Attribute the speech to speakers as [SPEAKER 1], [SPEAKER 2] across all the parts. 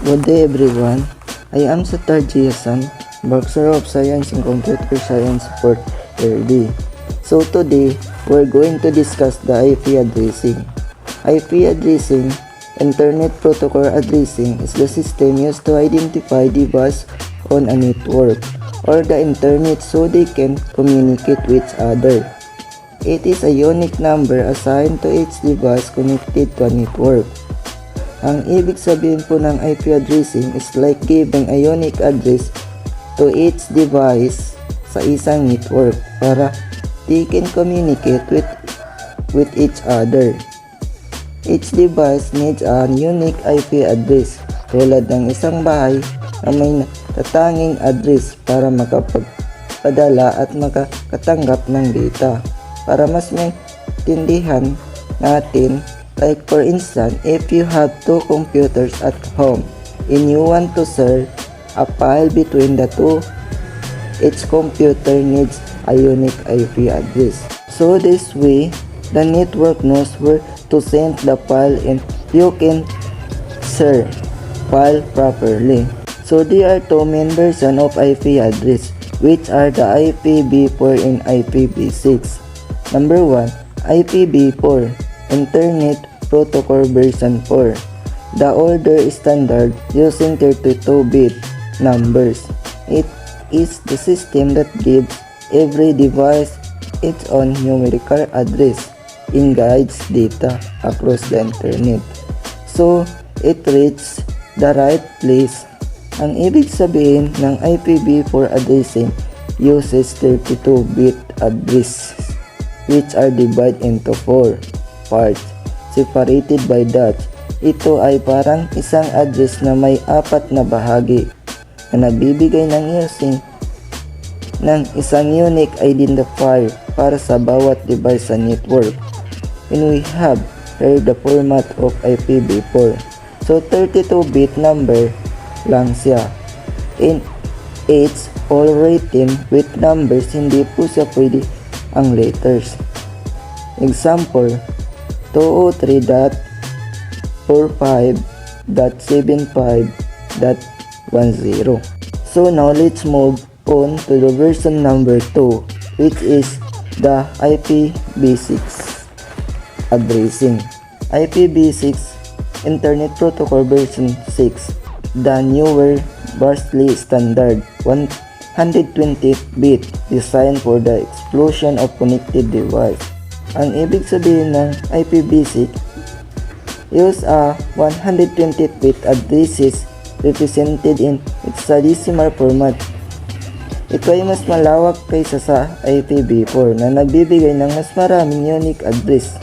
[SPEAKER 1] Good day everyone. I am Satar Jiasan, Bachelor of Science in Computer Science for LD. So today, we're going to discuss the IP addressing. IP addressing, Internet Protocol Addressing, is the system used to identify devices on a network or the internet so they can communicate with each other. It is a unique number assigned to each device connected to a network. Ang ibig sabihin po ng IP addressing is like giving a unique address to each device sa isang network para they can communicate with each other. Each device needs a unique IP address tulad ng isang bahay na may natatanging address para makapagpadala at makakatanggap ng data. Para mas maintindihan natin, like for instance, if you have two computers at home and you want to share a file between the two, each computer needs a unique IP address. So this way, the network knows where to send the file and you can share file properly. So there are two main versions of IP address, which are the IPv4 and IPv6. Number 1, IPv4, Internet Protocol version 4. The older standard using 32-bit numbers. It is the system that gives every device its own numerical address and guides data across the internet. So, it reaches the right place. Ang ibig sabihin ng IPv4 addressing uses 32-bit address, which are divided into 4 parts, separated by dots. Ito ay parang isang address na may 4 na bahagi na nagbibigay ng using ng isang unique identifier para sa bawat device sa network. And we have here the format of IPv4. So 32-bit number lang siya. And it's all written with numbers, hindi po siya pwede ang letters. Example, 203.45.75.10. So now let's move on to the version number 2, which is the IPv6 addressing. IPv6 Internet Protocol version 6, the newer vastly standard 120-bit designed for the explosion of connected device. Ang ibig sabihin ng IPv6 use a 120-bit addresses represented in hexadecimal format. Ito ay mas malawak kaysa sa IPv4 na nagbibigay ng mas maraming unique address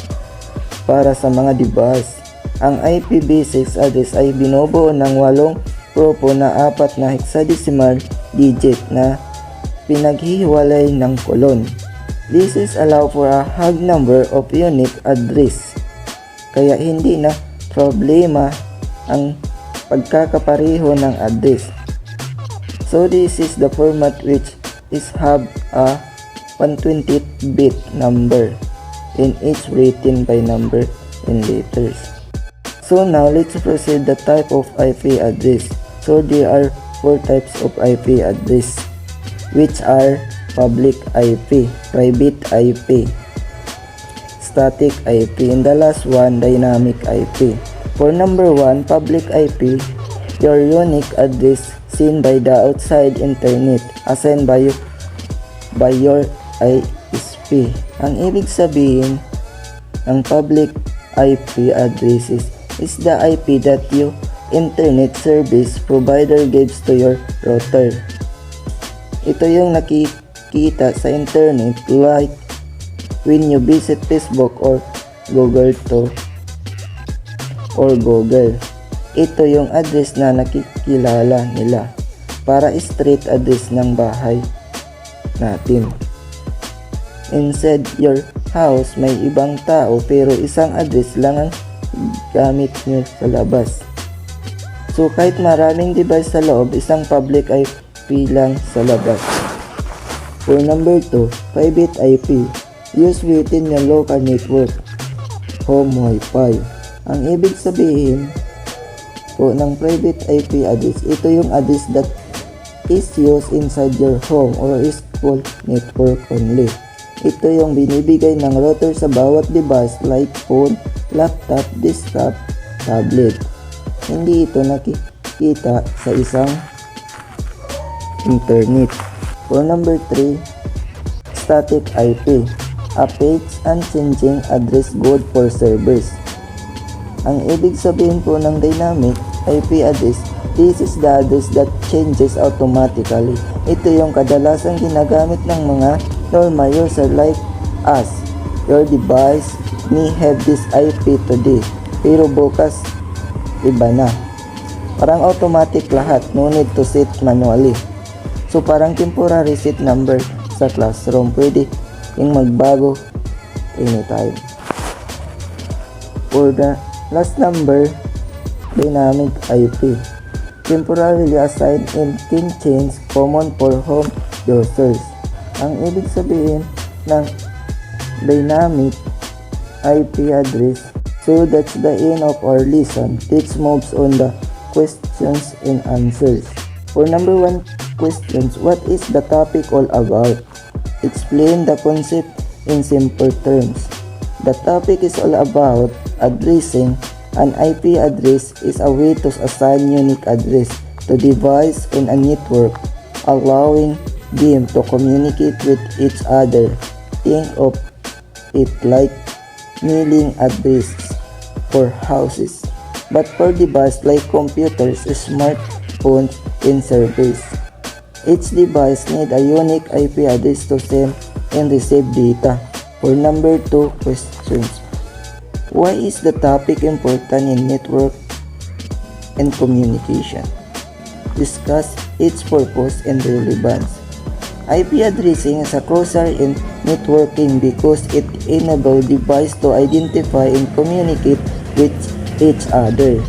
[SPEAKER 1] para sa mga device. Ang IPv6 address ay binubuo ng 8 grupo na 4 na hexadecimal digit na pinaghihiwalay ng kolon. This is allow for a high number of unique address. Kaya hindi na problema ang pagkakapareho ng address. So this is the format which is have a 120-bit number and each written by number and letters. So now let's proceed the type of IP address. So there are 4 types of IP address, which are public IP, private IP, static IP, and the last one, dynamic IP. For number 1, public IP, your unique address seen by the outside internet assigned by your ISP. Ang ibig sabihin ng public IP addresses is the IP that you internet service provider gives to your router. Ito yung nakikita sa internet like when you visit Facebook or Google. Ito yung address na nakikilala nila para street address ng bahay natin. Inside your house may ibang tao pero isang address lang ang gamit nyo sa labas. So kahit maraming device sa loob, isang public IP lang sa labas. For number 2, private IP, used within your local network, home Wi-Fi. Ang ibig sabihin po ng private IP address. Ito yung address that is used inside your home or school network only. Ito yung binibigay ng router sa bawat device like phone, laptop, desktop, tablet. Hindi ito nakikita sa isang internet. For number 3, static IP, a fixed and changing address code for servers. Ang ibig sabihin po ng dynamic IP address, this is the address that changes automatically. Ito yung kadalasan ginagamit ng mga normal user like us. Your device may have this IP today, pero bukas iba na. Parang automatic lahat, no need to set manually. So parang temporary set number sa classroom, pwede yung magbago anytime. For the last number, dynamic IP, temporarily assigned and can change, common for home users. Ang ibig sabihin ng dynamic IP address, so that's the end of our lesson. Let's move on the questions and answers. For number 1 questions, what is the topic all about? Explain the concept in simple terms. The topic is all about addressing. An IP address is a way to assign unique address to device on a network, allowing them to communicate with each other. Think of it like mailing addresses for houses, but for devices like computers, smartphones, and servers. Each device needs a unique IP address to send and receive data. For number 2 questions, why is the topic important in network and communication? Discuss its purpose and relevance. IP addressing is a crucial in networking because it enables devices to identify and communicate with each other.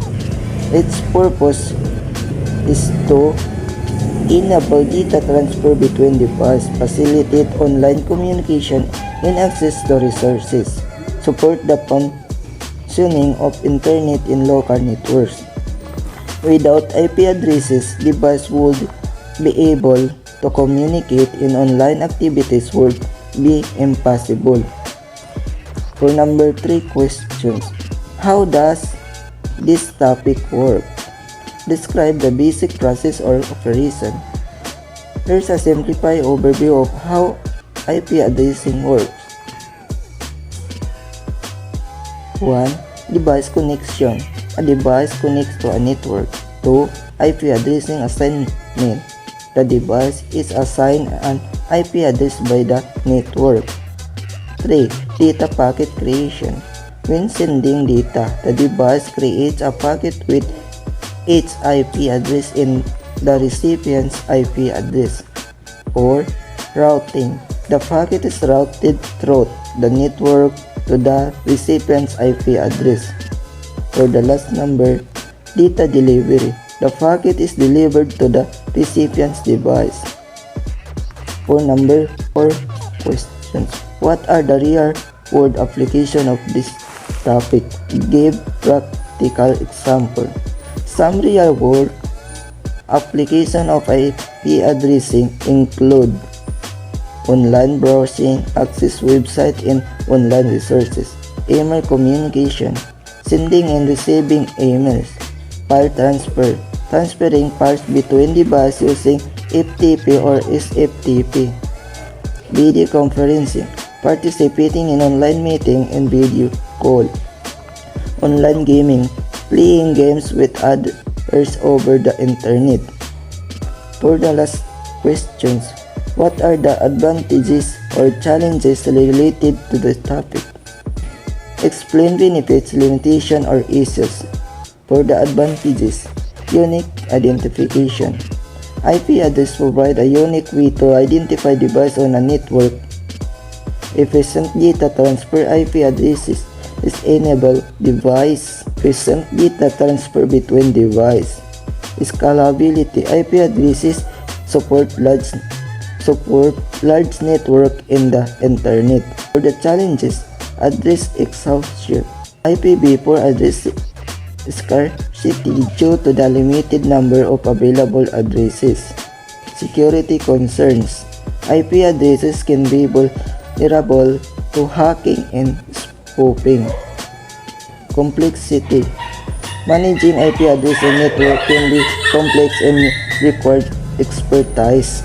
[SPEAKER 1] Its purpose is to enable data transfer between devices, facilitate online communication, and access to resources, support the functioning of internet in local networks. Without IP addresses, devices would be able to communicate in online activities would be impossible. For number 3 questions, how does this topic work? Describe the basic process or operation. Here's a simplified overview of how IP addressing works. 1. Device connection. A device connects to a network. 2. IP addressing assignment. The device is assigned an IP address by the network. 3. Data packet creation. When sending data, the device creates a packet with its IP address in the recipient's IP address. 4. Routing. The packet is routed through the network to the recipient's IP address. For the last number, data delivery. The packet is delivered to the recipient's device. For number 4 questions, what are the real-world application of this topic? Give practical example. Some real-world application of IP addressing include online browsing, access website and online resources, email communication, sending and receiving emails, file transfer, transferring files between devices using FTP or SFTP, video conferencing, participating in online meeting and video call, online gaming, playing games with others over the internet. For the last questions, what are the advantages or challenges related to the topic? Explain benefits, limitation, or issues. For the advantages, unique identification. IP address provide a unique way to identify device on a network. Efficient data transfer. IP addresses is enable device efficient data transfer between device. Scalability. IP addresses support large network in the internet. For the challenges, address exhaustion. IPv4 address scarcity. complexity due to the limited number of available addresses. Security concerns. IP addresses can be vulnerable to hacking and spoofing. Complexity. Managing IP address and network can be complex and require expertise.